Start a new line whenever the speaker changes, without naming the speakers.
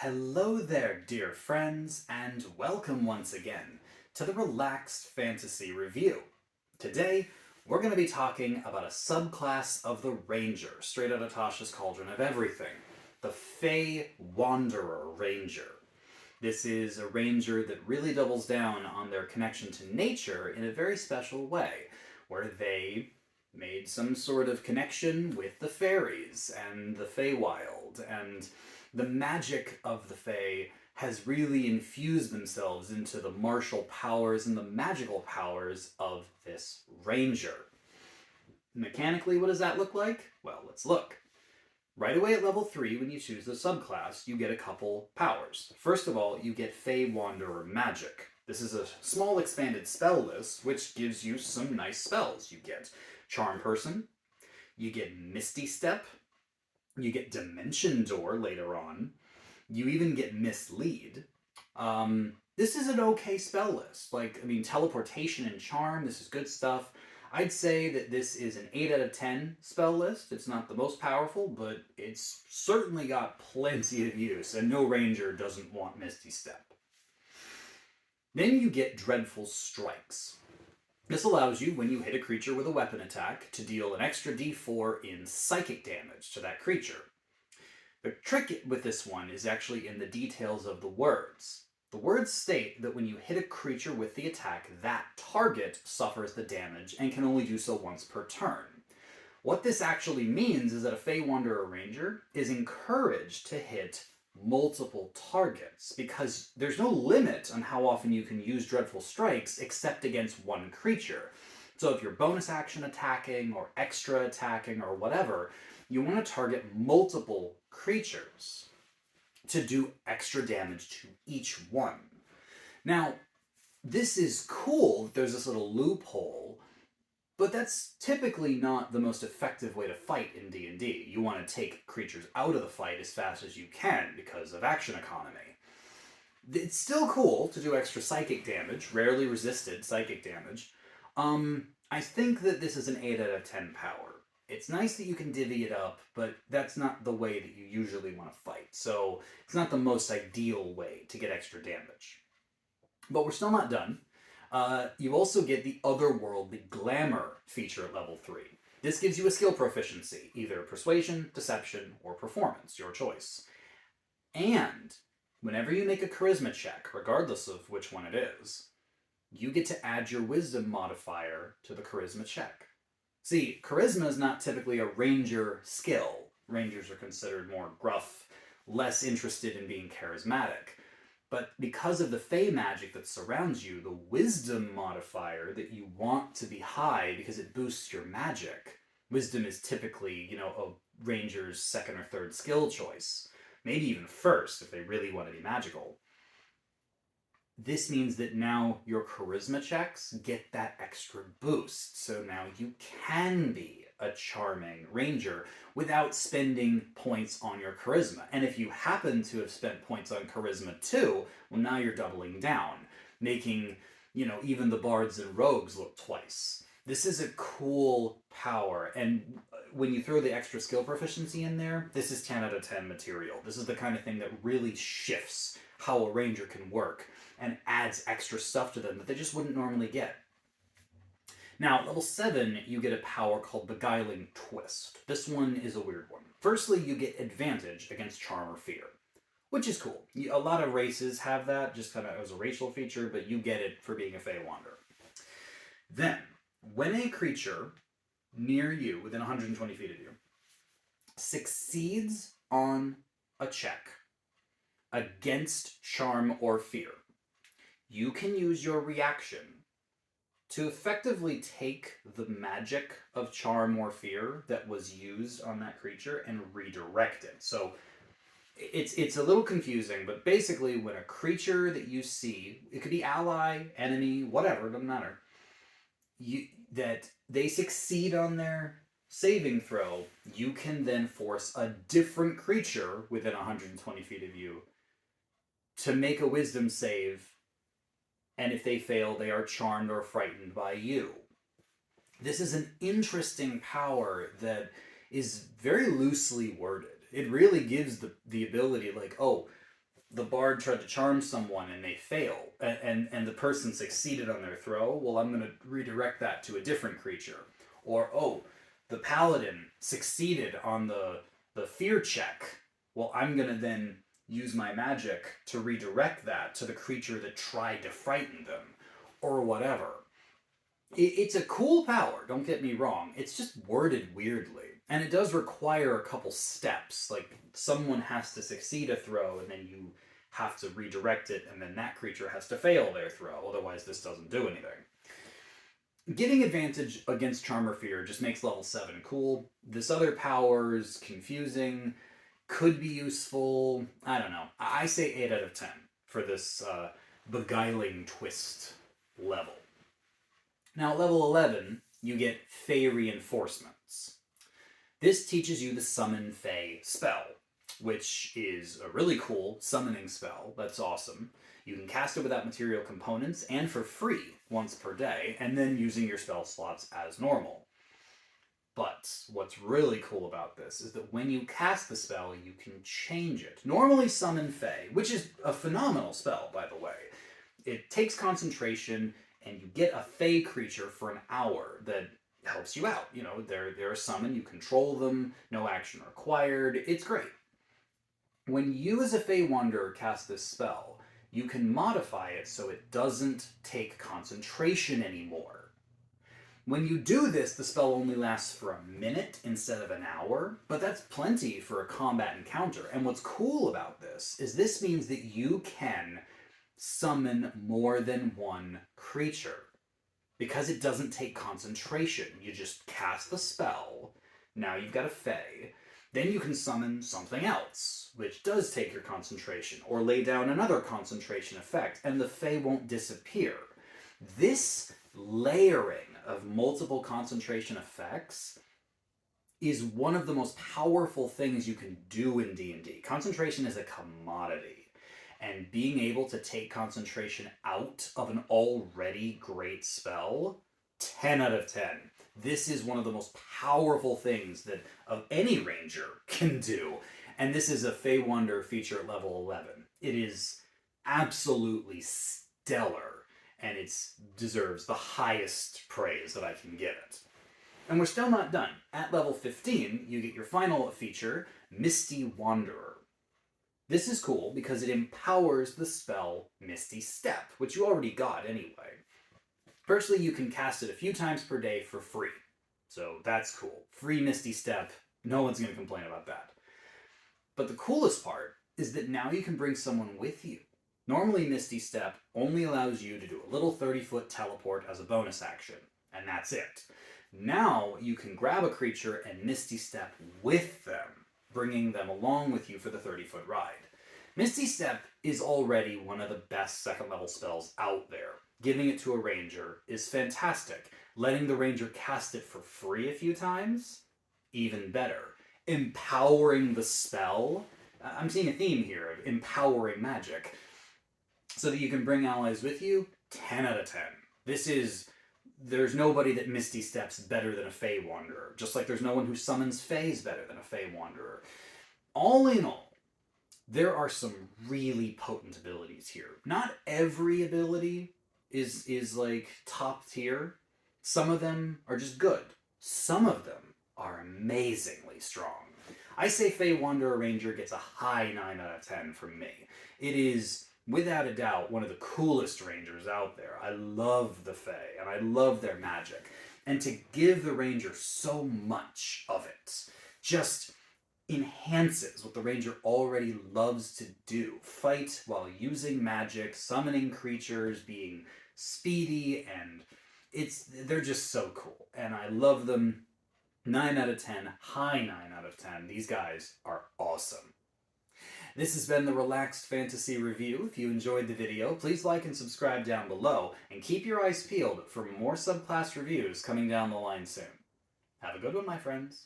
Hello there, dear friends, and welcome once again to the Relaxed Fantasy Review. Today, we're going to be talking about a subclass of the Ranger, straight out of Tasha's Cauldron of Everything, the Fey Wanderer Ranger. This is a ranger that really doubles down on their connection to nature in a very special way, where they made some sort of connection with the fairies and the Feywild, and the magic of the Fey has really infused themselves into the martial powers and the magical powers of this ranger. Mechanically, what does that look like? Well, let's look. Right away at level 3, when you choose the subclass, you get a couple powers. First of all, you get Fey Wanderer Magic. This is a small expanded spell list, which gives you some nice spells. You get Charm Person, you get Misty Step, you get Dimension Door later on, you even get Mislead. This is an okay spell list. Teleportation and Charm, this is good stuff. I'd say that this is an 8 out of 10 spell list. It's not the most powerful, but it's certainly got plenty of use, and no ranger doesn't want Misty Step. Then you get Dreadful Strikes. This allows you, when you hit a creature with a weapon attack, to deal an extra d4 in psychic damage to that creature. The trick with this one is actually in the details of the words. The words state that when you hit a creature with the attack, that target suffers the damage and can only do so once per turn. What this actually means is that a Fey Wanderer Ranger is encouraged to hit multiple targets, because there's no limit on how often you can use Dreadful Strikes except against one creature. So if you're bonus action attacking or extra attacking or whatever, you want to target multiple creatures to do extra damage to each one. Now, this is cool. There's this little loophole, but that's typically not the most effective way to fight in D&D. You want to take creatures out of the fight as fast as you can because of action economy. It's still cool to do extra psychic damage, rarely resisted psychic damage. I think that this is an 8 out of 10 power. It's nice that you can divvy it up, but that's not the way that you usually want to fight. So it's not the most ideal way to get extra damage. But we're still not done. You also get the Otherworldly Glamour feature at level 3. This gives you a skill proficiency, either Persuasion, Deception, or Performance, your choice. And whenever you make a Charisma check, regardless of which one it is, you get to add your Wisdom modifier to the Charisma check. See, Charisma is not typically a ranger skill. Rangers are considered more gruff, less interested in being charismatic. But because of the Fey magic that surrounds you, the Wisdom modifier that you want to be high because it boosts your magic. Wisdom is typically, a ranger's second or third skill choice. Maybe even first if they really want to be magical. This means that now your charisma checks get that extra boost. So now you can be a charming ranger without spending points on your charisma. And if you happen to have spent points on charisma too, well, now you're doubling down, making, even the bards and rogues look twice. This is a cool power, and when you throw the extra skill proficiency in there, this is 10 out of 10 material. This is the kind of thing that really shifts how a ranger can work and adds extra stuff to them that they just wouldn't normally get. Now, level 7, you get a power called Beguiling Twist. This one is a weird one. Firstly, you get advantage against Charm or Fear, which is cool. A lot of races have that, just kind of as a racial feature, but you get it for being a Fey Wanderer. Then, when a creature near you, within 120 feet of you, succeeds on a check against Charm or Fear, you can use your reaction to effectively take the magic of Charm or Fear that was used on that creature and redirect it. So it's a little confusing, but basically when a creature that you see, it could be ally, enemy, whatever, doesn't matter, that they succeed on their saving throw, you can then force a different creature within 120 feet of you to make a wisdom save, and if they fail, they are charmed or frightened by you. This is an interesting power that is very loosely worded. It really gives the ability, like, oh, the bard tried to charm someone and they fail, and the person succeeded on their throw, well, I'm going to redirect that to a different creature. Or, oh, the paladin succeeded on the fear check, well, I'm going to then use my magic to redirect that to the creature that tried to frighten them, or whatever. It's a cool power, don't get me wrong. It's just worded weirdly. And it does require a couple steps. Like, someone has to succeed a throw, and then you have to redirect it, and then that creature has to fail their throw. Otherwise, this doesn't do anything. Getting advantage against Charm or Fear just makes level 7 cool. This other power is confusing, could be useful. I don't know. I say 8 out of 10 for this beguiling twist level. Now, level 11, you get Fey Reinforcements. This teaches you the Summon Fey spell, which is a really cool summoning spell. That's awesome. You can cast it without material components and for free once per day, and then using your spell slots as normal. But what's really cool about this is that when you cast the spell, you can change it. Normally Summon Fey, which is a phenomenal spell, by the way. It takes concentration, and you get a Fey creature for an hour that helps you out. You know, they're a summon, you control them, no action required. It's great. When you as a Fey Wanderer cast this spell, you can modify it so it doesn't take concentration anymore. When you do this, the spell only lasts for a minute instead of an hour, but that's plenty for a combat encounter. And what's cool about this is this means that you can summon more than one creature, because it doesn't take concentration. You just cast the spell, now you've got a Fey, then you can summon something else, which does take your concentration, or lay down another concentration effect, and the Fey won't disappear. This layering of multiple concentration effects is one of the most powerful things you can do in D&D. Concentration is a commodity, and being able to take concentration out of an already great spell, 10 out of 10. This is one of the most powerful things that of any ranger can do. And this is a Fey Wonder feature at level 11. It is absolutely stellar, and it deserves the highest praise that I can give it. And we're still not done. At level 15, you get your final feature, Misty Wanderer. This is cool because it empowers the spell Misty Step, which you already got anyway. Firstly, you can cast it a few times per day for free. So that's cool. Free Misty Step. No one's going to complain about that. But the coolest part is that now you can bring someone with you. Normally, Misty Step only allows you to do a little 30-foot teleport as a bonus action, and that's it. Now you can grab a creature and Misty Step with them, bringing them along with you for the 30-foot ride. Misty Step is already one of the best second-level spells out there. Giving it to a ranger is fantastic. Letting the ranger cast it for free a few times, even better. Empowering the spell, I'm seeing a theme here of empowering magic, so that you can bring allies with you, 10 out of 10. There's nobody that Misty Steps better than a Fey Wanderer, just like there's no one who summons Feys better than a Fey Wanderer. All in all, there are some really potent abilities here. Not every ability is like top tier. Some of them are just good. Some of them are amazingly strong. I say Fey Wanderer Ranger gets a high 9 out of 10 from me. It is, without a doubt, one of the coolest rangers out there. I love the Fey, and I love their magic. And to give the ranger so much of it just enhances what the ranger already loves to do. Fight while using magic, summoning creatures, being speedy, and they're just so cool. And I love them. 9 out of 10, high 9 out of 10. These guys are awesome. This has been the Relaxed Fantasy Review. If you enjoyed the video, please like and subscribe down below, and keep your eyes peeled for more subclass reviews coming down the line soon. Have a good one, my friends.